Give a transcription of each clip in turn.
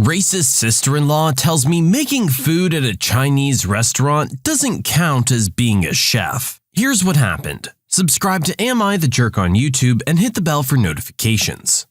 Racist sister-in-law tells me making food at a Chinese restaurant doesn't count as being a chef. Here's what happened. Subscribe to Am I the Jerk on YouTube and hit the bell for notifications.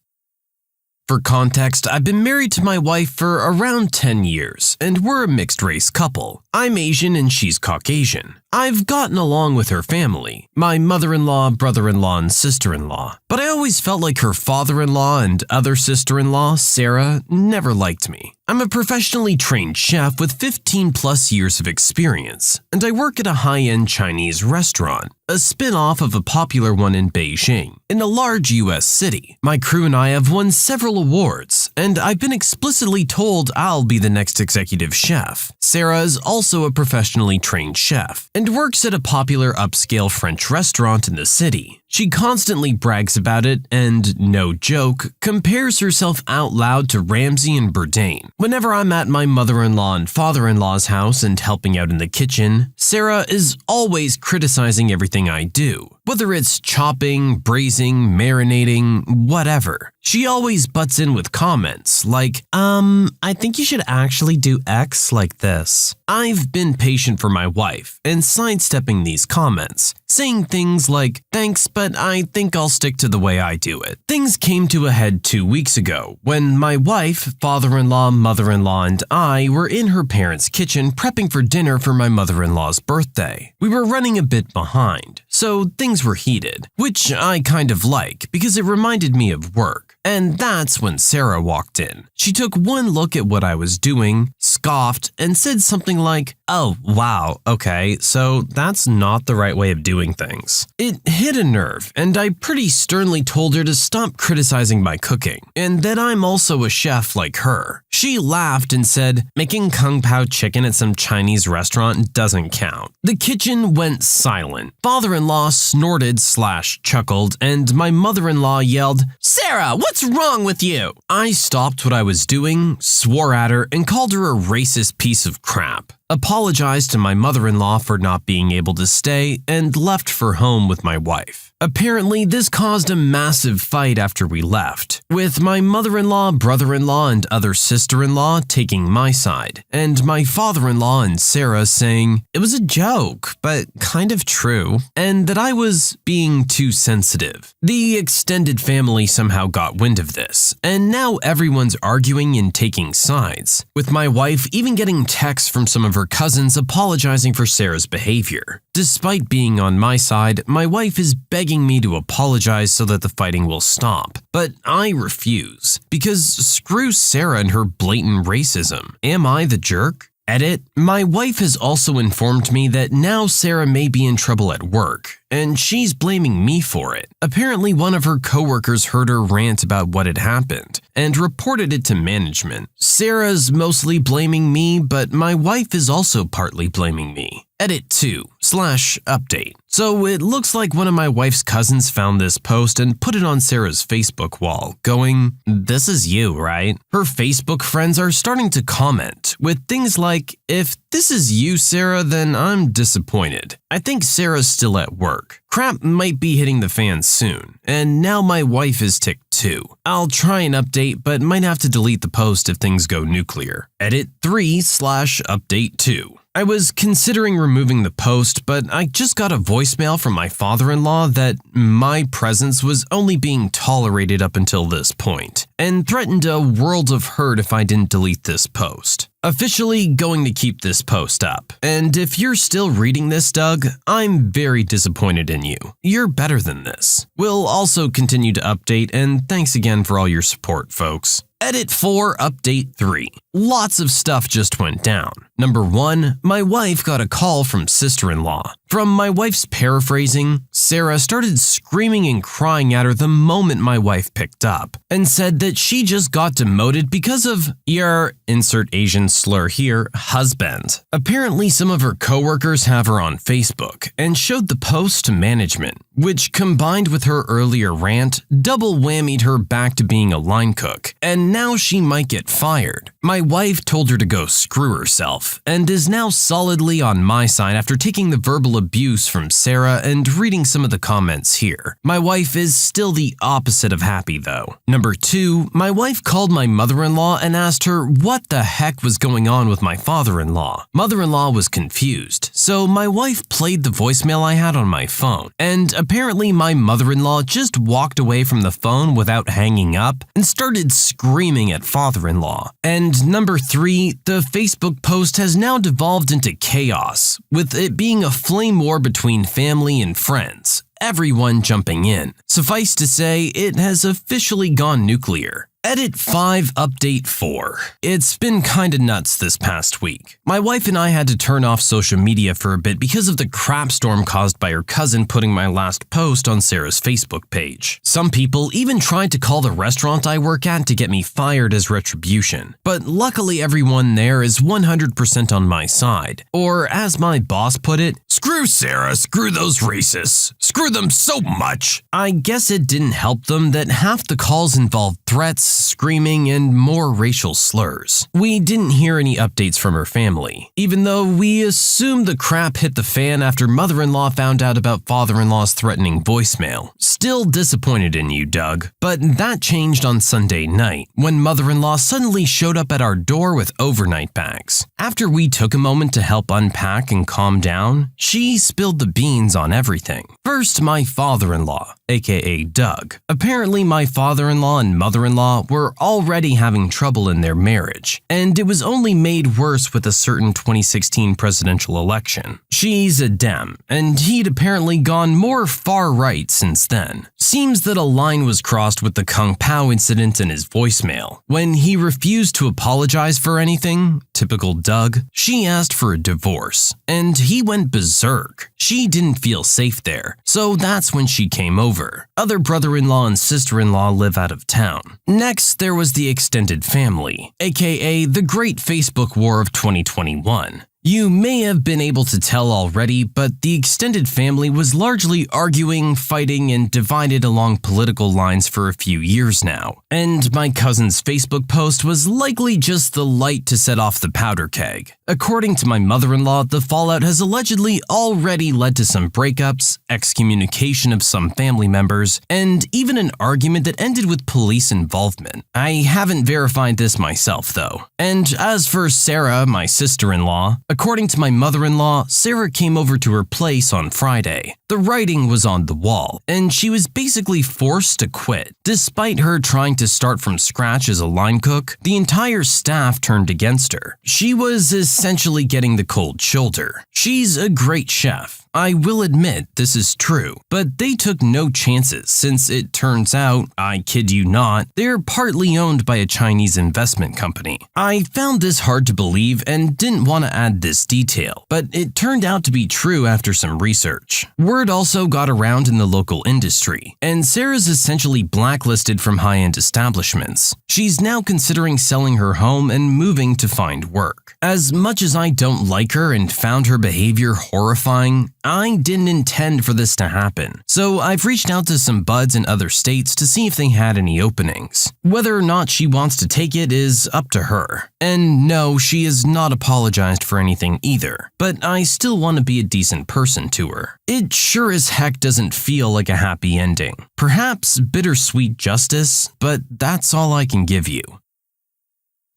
For context, I've been married to my wife for around 10 years, and we're a mixed-race couple. I'm Asian and she's Caucasian. I've gotten along with her family, my mother-in-law, brother-in-law, and sister-in-law, but I always felt like her father-in-law and other sister-in-law, Sarah, never liked me. I'm a professionally trained chef with 15 plus years of experience, and I work at a high-end Chinese restaurant, a spin-off of a popular one in Beijing, in a large US city. My crew and I have won several awards, and I've been explicitly told I'll be the next executive chef. Sarah is also a professionally trained chef, and works at a popular upscale French restaurant in the city. She constantly brags about it and, no joke, compares herself out loud to Ramsay and Bourdain. Whenever I'm at my mother-in-law and father-in-law's house and helping out in the kitchen, Sarah is always criticizing everything I do. Whether it's chopping, braising, marinating, whatever. She always butts in with comments like, I think you should actually do X like this. I've been patient for my wife and sidestepping these comments, saying things like, thanks, but I think I'll stick to the way I do it. Things came to a head 2 weeks ago when my wife, father-in-law, mother-in-law, and I were in her parents' kitchen prepping for dinner for my mother-in-law's birthday. We were running a bit behind, so things were heated, which I kind of like because it reminded me of work. And that's when Sarah walked in. She took one look at what I was doing, scoffed, and said something like, oh, wow, okay, so that's not the right way of doing things. It hit a nerve, and I pretty sternly told her to stop criticizing my cooking, and that I'm also a chef like her. She laughed and said, making Kung Pao chicken at some Chinese restaurant doesn't count. The kitchen went silent. Father-in-law snorted/chuckled, and my mother-in-law yelled, Sarah, what's wrong with you? I stopped what I was doing, swore at her, and called her a racist piece of crap. Apologized to my mother-in-law for not being able to stay, and left for home with my wife. Apparently, this caused a massive fight after we left, with my mother-in-law, brother-in-law, and other sister-in-law taking my side, and my father-in-law and Sarah saying it was a joke, but kind of true, and that I was being too sensitive. The extended family somehow got wind of this, and now everyone's arguing and taking sides, with my wife even getting texts from some of her cousins apologizing for Sarah's behavior. Despite being on my side, my wife is begging me to apologize so that the fighting will stop. But I refuse, because screw Sarah and her blatant racism. Am I the jerk? Edit. My wife has also informed me that now Sarah may be in trouble at work, and she's blaming me for it. Apparently, one of her coworkers heard her rant about what had happened and reported it to management. Sarah's mostly blaming me, but my wife is also partly blaming me. Edit 2/update. So it looks like one of my wife's cousins found this post and put it on Sarah's Facebook wall, going, this is you, right? Her Facebook friends are starting to comment with things like, if this is you, Sarah, then I'm disappointed. I think Sarah's still at work. Crap might be hitting the fan soon, and now my wife is ticked too. I'll try and update, but might have to delete the post if things go nuclear. Edit 3/update 2. I was considering removing the post, but I just got a voicemail from my father-in-law that my presence was only being tolerated up until this point, and threatened a world of hurt if I didn't delete this post. Officially going to keep this post up. And if you're still reading this, Doug, I'm very disappointed in you. You're better than this. We'll also continue to update, and thanks again for all your support, folks. Edit 4/update 3. Lots of stuff just went down. Number 1, my wife got a call from sister-in-law. From my wife's paraphrasing, Sarah started screaming and crying at her the moment my wife picked up, and said that she just got demoted because of your, insert Asian slur here, husband. Apparently, some of her coworkers have her on Facebook and showed the post to management, which combined with her earlier rant, double whammied her back to being a line cook, and and now she might get fired. My wife told her to go screw herself, and is now solidly on my side after taking the verbal abuse from Sarah and reading some of the comments here. My wife is still the opposite of happy though. Number 2, my wife called my mother-in-law and asked her what the heck was going on with my father-in-law. Mother-in-law was confused, so my wife played the voicemail I had on my phone, and apparently my mother-in-law just walked away from the phone without hanging up and started screaming at father-in-law. And number 3, the Facebook post has now devolved into chaos, with it being a flame war between family and friends, everyone jumping in. Suffice to say, it has officially gone nuclear. Edit 5 Update 4. It's been kinda nuts this past week. My wife and I had to turn off social media for a bit because of the crap storm caused by her cousin putting my last post on Sarah's Facebook page. Some people even tried to call the restaurant I work at to get me fired as retribution. But luckily everyone there is 100% on my side. Or as my boss put it, screw Sarah, screw those racists. Screw them so much. I guess it didn't help them that half the calls involved threats, screaming, and more racial slurs. We didn't hear any updates from her family, even though we assumed the crap hit the fan after mother-in-law found out about father-in-law's threatening voicemail. Still disappointed in you, Doug. But that changed on Sunday night, when mother-in-law suddenly showed up at our door with overnight bags. After we took a moment to help unpack and calm down, she spilled the beans on everything. First, my father-in-law, aka Doug. Apparently, my father-in-law and mother-in-law were already having trouble in their marriage, and it was only made worse with a certain 2016 presidential election. She's a Dem, and he'd apparently gone more far-right since then. Seems that a line was crossed with the Kung Pao incident in his voicemail. When he refused to apologize for anything, typical Doug, she asked for a divorce, and he went berserk. She didn't feel safe there, so that's when she came over. Other brother-in-law and sister-in-law live out of town. Next, there was the extended family, aka the Great Facebook War of 2021. You may have been able to tell already, but the extended family was largely arguing, fighting, and divided along political lines for a few years now. And my cousin's Facebook post was likely just the light to set off the powder keg. According to my mother-in-law, the fallout has allegedly already led to some breakups, excommunication of some family members, and even an argument that ended with police involvement. I haven't verified this myself, though. And as for Sarah, my sister-in-law, according to my mother-in-law, Sarah came over to her place on Friday. The writing was on the wall, and she was basically forced to quit. Despite her trying to start from scratch as a line cook, the entire staff turned against her. She was essentially getting the cold shoulder. She's a great chef. I will admit this is true, but they took no chances since it turns out, I kid you not, they're partly owned by a Chinese investment company. I found this hard to believe and didn't want to add this detail, but it turned out to be true after some research. Word also got around in the local industry, and Sarah's essentially blacklisted from high-end establishments. She's now considering selling her home and moving to find work. As much as I don't like her and found her behavior horrifying, I didn't intend for this to happen, so I've reached out to some buds in other states to see if they had any openings. Whether or not she wants to take it is up to her. And no, she has not apologized for anything either, but I still want to be a decent person to her. It sure as heck doesn't feel like a happy ending. Perhaps bittersweet justice, but that's all I can give you.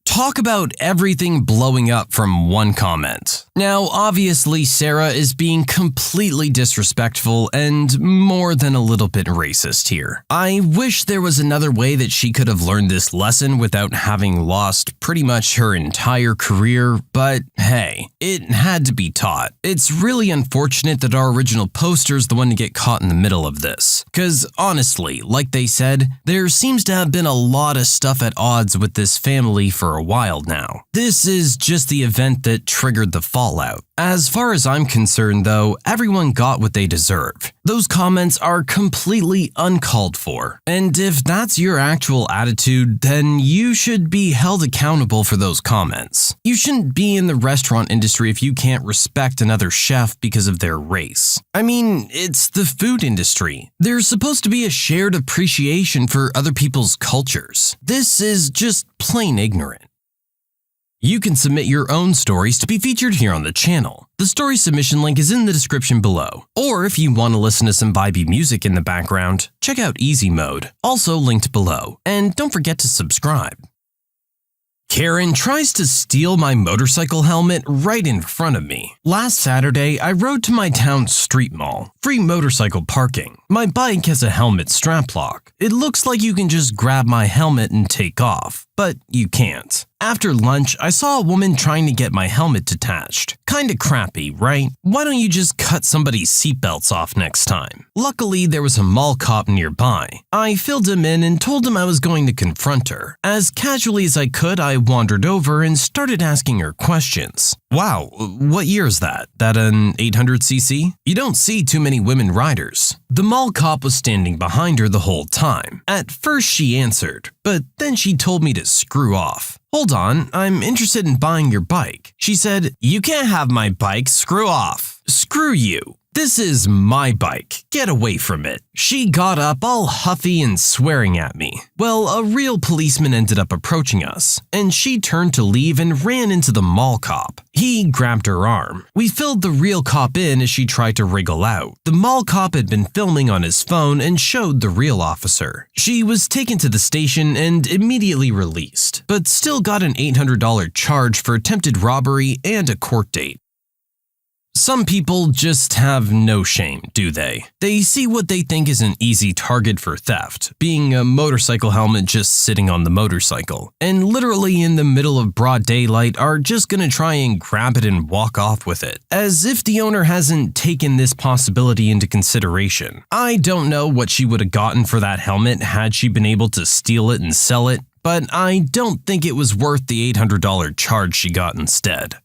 Talk about everything blowing up from one comment. Now, obviously, Sarah is being completely disrespectful and more than a little bit racist here. I wish there was another way that she could have learned this lesson without having lost pretty much her entire career, but hey, it had to be taught. It's really unfortunate that our original poster's the one to get caught in the middle of this. Cause honestly, like they said, there seems to have been a lot of stuff at odds with this family for a a while now. This is just the event that triggered the fallout. As far as I'm concerned though, everyone got what they deserve. Those comments are completely uncalled for. And if that's your actual attitude, then you should be held accountable for those comments. You shouldn't be in the restaurant industry if you can't respect another chef because of their race. I mean, it's the food industry. There's supposed to be a shared appreciation for other people's cultures. This is just plain ignorant. You can submit your own stories to be featured here on the channel. The story submission link is in the description below. Or if you want to listen to some vibey music in the background, check out easymode, also linked below. And don't forget to subscribe. Karen tries to steal my motorcycle helmet right in front of me. Last Saturday, I rode to my town's street mall. Free motorcycle parking. My bike has a helmet strap lock. It looks like you can just grab my helmet and take off, but you can't. After lunch, I saw a woman trying to get my helmet detached. Kinda crappy, right? Why don't you just cut somebody's seatbelts off next time? Luckily, there was a mall cop nearby. I filled him in and told him I was going to confront her. As casually as I could, I wandered over and started asking her questions. Wow, what year is that? That an 800cc? You don't see too many women riders. The mall cop was standing behind her the whole time. At first she answered, but then she told me to screw off. Hold on, I'm interested in buying your bike. She said, you can't have my bike, screw off. Screw you. This is my bike. Get away from it. She got up all huffy and swearing at me. Well, a real policeman ended up approaching us, and she turned to leave and ran into the mall cop. He grabbed her arm. We filled the real cop in as she tried to wriggle out. The mall cop had been filming on his phone and showed the real officer. She was taken to the station and immediately released, but still got an $800 charge for attempted robbery and a court date. Some people just have no shame, do they? They see what they think is an easy target for theft, being a motorcycle helmet just sitting on the motorcycle, and literally in the middle of broad daylight are just gonna try and grab it and walk off with it, as if the owner hasn't taken this possibility into consideration. I don't know what she would have gotten for that helmet had she been able to steal it and sell it, but I don't think it was worth the $800 charge she got instead.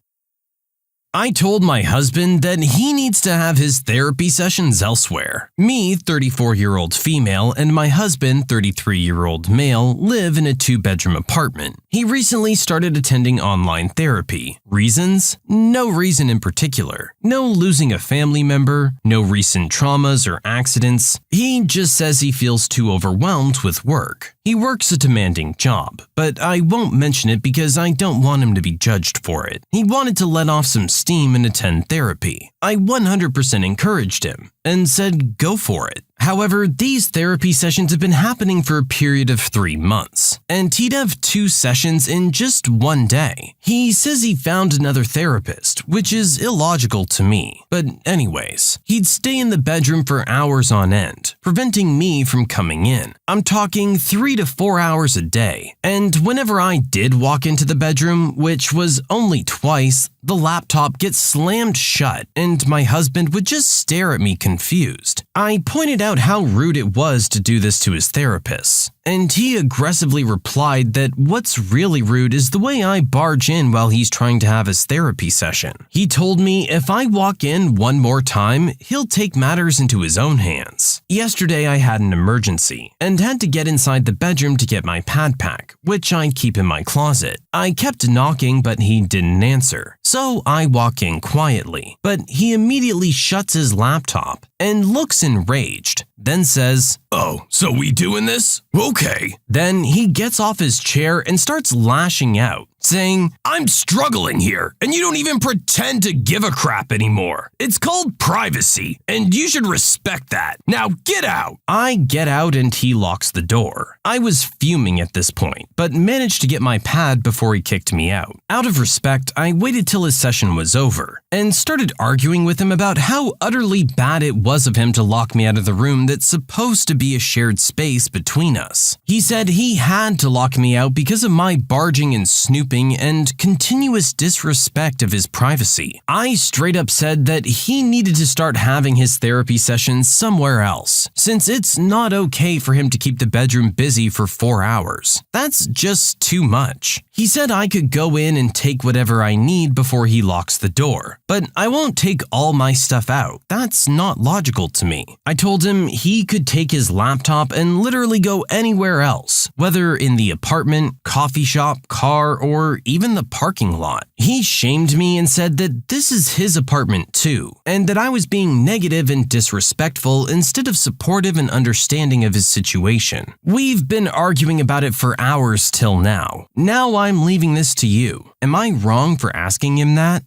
I told my husband that he needs to have his therapy sessions elsewhere. Me, 34-year-old female, and my husband, 33-year-old male, live in a 2-bedroom apartment. He recently started attending online therapy. Reasons? No reason in particular. No losing a family member, no recent traumas or accidents. He just says he feels too overwhelmed with work. He works a demanding job, but I won't mention it because I don't want him to be judged for it. He wanted to let off some steam and attend therapy. I 100% encouraged him and said go for it. However, these therapy sessions have been happening for a period of 3 months, and he'd have 2 sessions in just 1 day. He says he found another therapist, which is illogical to me. But anyways, he'd stay in the bedroom for hours on end, preventing me from coming in. I'm talking 3 to 4 hours a day. And whenever I did walk into the bedroom, which was only twice, the laptop gets slammed shut and my husband would just stare at me confused. I pointed out how rude it was to do this to his therapist, and he aggressively replied that what's really rude is the way I barge in while he's trying to have his therapy session. He told me if I walk in one more time, he'll take matters into his own hands. Yesterday I had an emergency and had to get inside the bedroom to get my pad pack, which I keep in my closet. I kept knocking but he didn't answer, so I walk in quietly, but he immediately shuts his laptop and looks enraged, then says, "Oh, so we doing this? Okay." Then he gets off his chair and starts lashing out, saying, "I'm struggling here, and you don't even pretend to give a crap anymore. It's called privacy, and you should respect that. Now get out." I get out and he locks the door. I was fuming at this point, but managed to get my pad before he kicked me out. Out of respect, I waited till his session was over, and started arguing with him about how utterly bad it was of him to lock me out of the room that's supposed to be a shared space between us. He said he had to lock me out because of my barging and snooping eavesdropping and continuous disrespect of his privacy. I straight up said that he needed to start having his therapy sessions somewhere else, since it's not okay for him to keep the bedroom busy for 4 hours. That's just too much. He said I could go in and take whatever I need before he locks the door, but I won't take all my stuff out. That's not logical to me. I told him he could take his laptop and literally go anywhere else, whether in the apartment, coffee shop, car, or even the parking lot. He shamed me and said that this is his apartment too, and that I was being negative and disrespectful instead of supportive and understanding of his situation. We've been arguing about it for hours till now. Now I'm leaving this to you. Am I wrong for asking him that?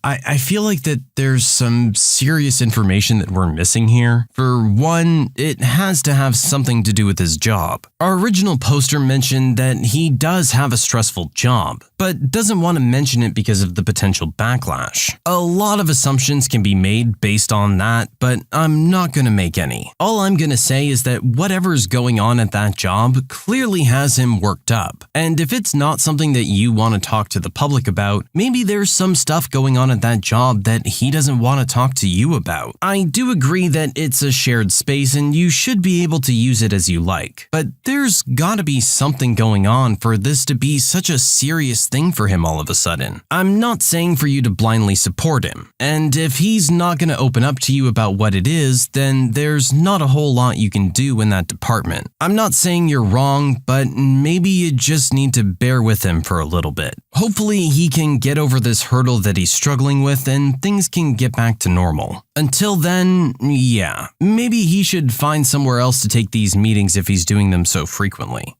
I feel like that there's some serious information that we're missing here. For one, it has to have something to do with his job. Our original poster mentioned that he does have a stressful job, but doesn't want to mention it because of the potential backlash. A lot of assumptions can be made based on that, but I'm not going to make any. All I'm going to say is that whatever's going on at that job clearly has him worked up. And if it's not something that you want to talk to the public about, maybe there's some stuff going on at that job that he doesn't want to talk to you about. I do agree that it's a shared space and you should be able to use it as you like, but there's gotta be something going on for this to be such a serious thing for him all of a sudden. I'm not saying for you to blindly support him, and if he's not gonna open up to you about what it is, then there's not a whole lot you can do in that department. I'm not saying you're wrong, but maybe you just need to bear with him for a little bit. Hopefully he can get over this hurdle that he's struggling with and things can get back to normal. Until then, yeah, maybe he should find somewhere else to take these meetings if he's doing them so frequently.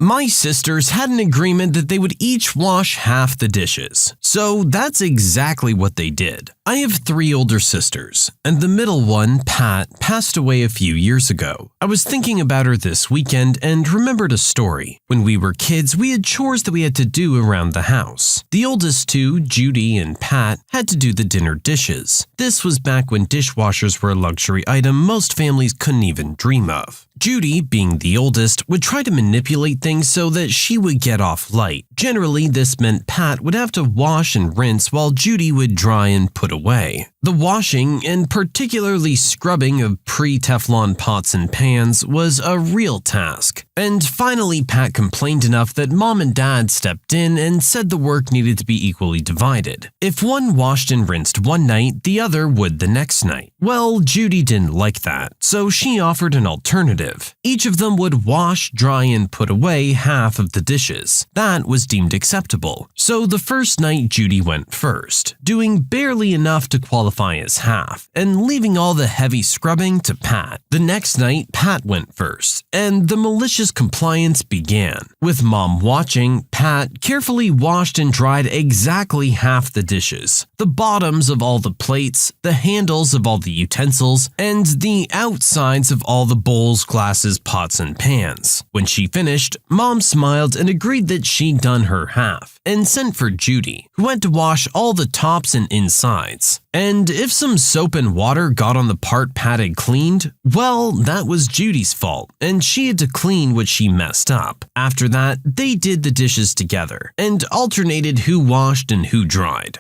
My sisters had an agreement that they would each wash half the dishes, so that's exactly what they did. I have 3 older sisters, and the middle one, Pat, passed away a few years ago. I was thinking about her this weekend and remembered a story. When we were kids, we had chores that we had to do around the house. The oldest 2, Judy and Pat, had to do the dinner dishes. This was back when dishwashers were a luxury item most families couldn't even dream of. Judy, being the oldest, would try to manipulate things so that she would get off light. Generally, this meant Pat would have to wash and rinse while Judy would dry and put away. The washing, and particularly scrubbing of pre-Teflon pots and pans, was a real task. And finally, Pat complained enough that Mom and Dad stepped in and said the work needed to be equally divided. If one washed and rinsed one night, the other would the next night. Well, Judy didn't like that, so she offered an alternative. Each of them would wash, dry, and put away half of the dishes. That was deemed acceptable. So the first night, Judy went first, doing barely enough to qualify as half, and leaving all the heavy scrubbing to Pat. The next night, Pat went first, and the malicious compliance began. With Mom watching, Pat carefully washed and dried exactly half the dishes, the bottoms of all the plates, the handles of all the utensils, and the outsides of all the bowls, glasses, pots, and pans. When she finished, Mom smiled and agreed that she'd done her half, and sent for Judy, who had to wash all the tops and insides. And if some soap and water got on the part Pat had cleaned, well, that was Judy's fault, and she had to clean what she messed up. After that, they did the dishes together, and alternated who washed and who dried.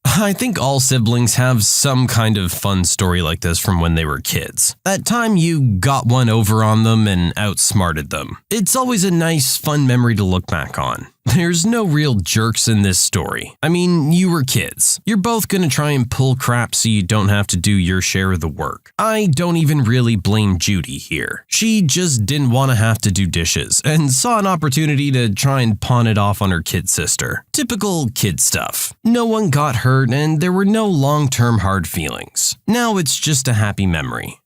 I think all siblings have some kind of fun story like this from when they were kids. That time you got one over on them and outsmarted them. It's always a nice, fun memory to look back on. There's no real jerks in this story. I mean, you were kids. You're both gonna try and pull crap so you don't have to do your share of the work. I don't even really blame Judy here. She just didn't want to have to do dishes and saw an opportunity to try and pawn it off on her kid sister. Typical kid stuff. No one got hurt and there were no long-term hard feelings. Now it's just a happy memory.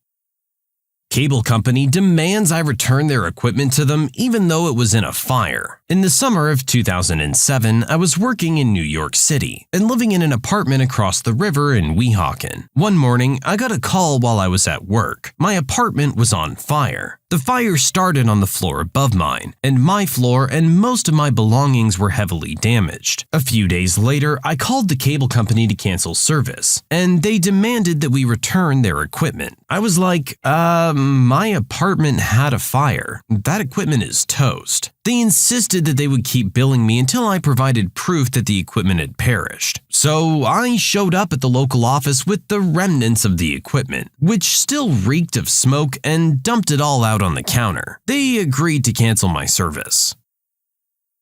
Cable company demands I return their equipment to them even though it was in a fire. In the summer of 2007, I was working in New York City and living in an apartment across the river in Weehawken. One morning, I got a call while I was at work. My apartment was on fire. The fire started on the floor above mine, and my floor and most of my belongings were heavily damaged. A few days later, I called the cable company to cancel service, and they demanded that we return their equipment. I was like, my apartment had a fire. That equipment is toast. They insisted that they would keep billing me until I provided proof that the equipment had perished. So I showed up at the local office with the remnants of the equipment, which still reeked of smoke, and dumped it all out on the counter. They agreed to cancel my service.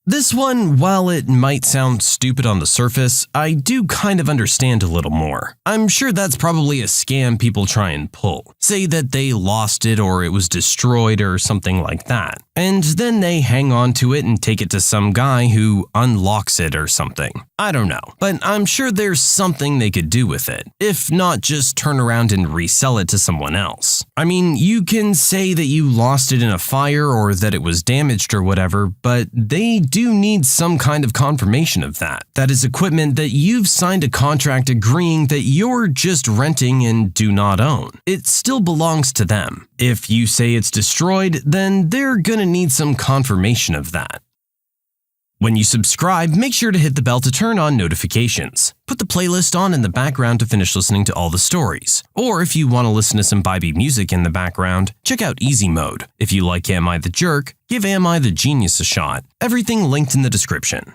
This one, while it might sound stupid on the surface, I do kind of understand a little more. I'm sure that's probably a scam people try and pull. Say that they lost it or it was destroyed or something like that. And then they hang on to it and take it to some guy who unlocks it or something. I don't know, but I'm sure there's something they could do with it, if not just turn around and resell it to someone else. I mean, you can say that you lost it in a fire or that it was damaged or whatever, but they do need some kind of confirmation of that. That is equipment that you've signed a contract agreeing that you're just renting and do not own. It still belongs to them. If you say it's destroyed, then they're gonna need some confirmation of that. When you subscribe, make sure to hit the bell to turn on notifications. Put the playlist on in the background to finish listening to all the stories. Or if you want to listen to some vibey music in the background, check out easymode. If you like Am I the Jerk, give Am I the Genius a shot. Everything linked in the description.